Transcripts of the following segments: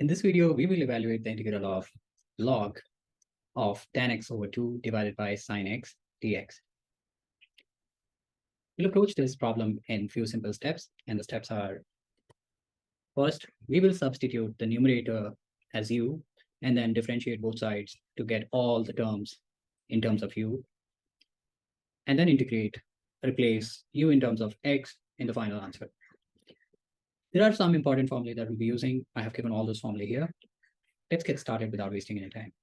In this video, we will evaluate the integral of log of tan x over 2 divided by sin x dx. We'll approach this problem in few simple steps, and the steps are: first, we will substitute the numerator as u and then differentiate both sides to get all the terms in terms of u, and then replace u in terms of x in the final answer. There are some important formulae that we'll be using. I have given all those formulae here. Let's get started without wasting any time.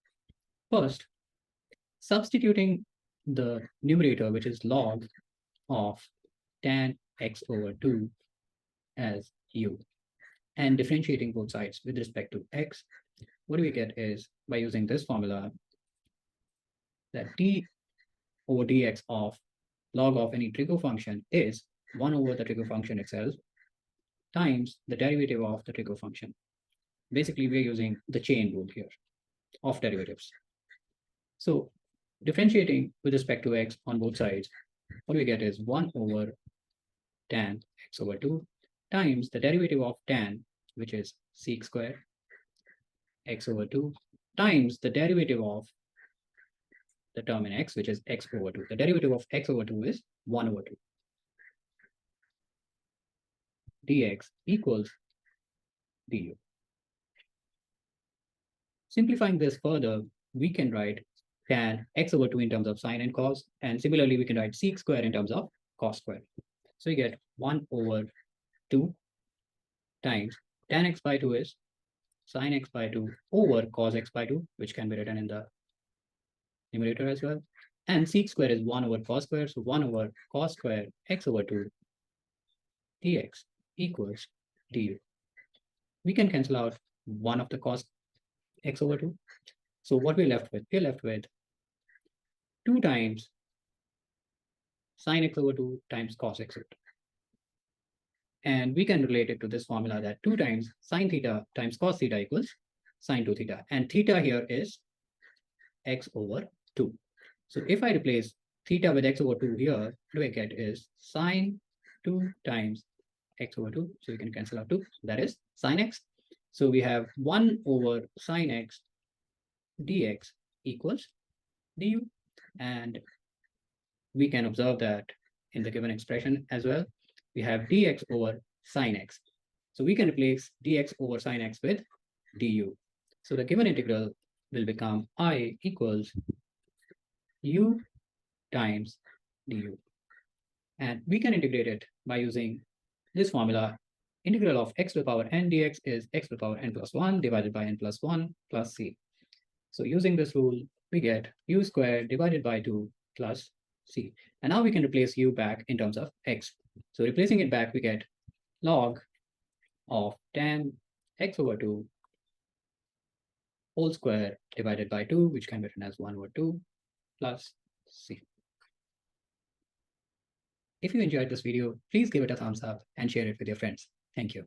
First, substituting the numerator, which is log of tan x over 2 as u, and differentiating both sides with respect to x, what we get is, by using this formula, that d over dx of log of any trig function is 1 over the trig function itself times the derivative of the trig function. Basically, we're using the chain rule here of derivatives. So differentiating with respect to x on both sides, what we get is 1 over tan x over 2 times the derivative of tan, which is sec square x over 2, times the derivative of the term in x, which is x over 2. The derivative of x over 2 is 1 over 2. dx equals du. Simplifying this further, we can write tan x over 2 in terms of sine and cos, and similarly we can write sec square in terms of cos square. So you get 1 over 2 times tan x by 2 is sine x by 2 over cos x by 2, which can be written in the numerator as well. And sec square is 1 over cos square, so 1 over cos square x over 2 dx equals du. We can cancel out 1 of the cos x over 2. So what we're left with? We're left with 2 times sine x over 2 times cos x over 2. And we can relate it to this formula that 2 times sine theta times cos theta equals sine 2 theta. And theta here is x over 2. So if I replace theta with x over 2 here, what I get is sine 2 times x over 2. So you can cancel out 2. That is sine x. So we have 1 over sine x dx equals du. And we can observe that in the given expression as well. We have dx over sine x. So we can replace dx over sine x with du. So the given integral will become I equals u times du. And we can integrate it by using this formula. Integral of x to the power n dx is x to the power n plus 1 divided by n plus 1 plus c. So using this rule, we get u squared divided by 2 plus c. And now we can replace u back in terms of x. So replacing it back, we get log of tan x over 2 whole square divided by 2, which can be written as 1 over 2 plus c. If you enjoyed this video, please give it a thumbs up and share it with your friends. Thank you.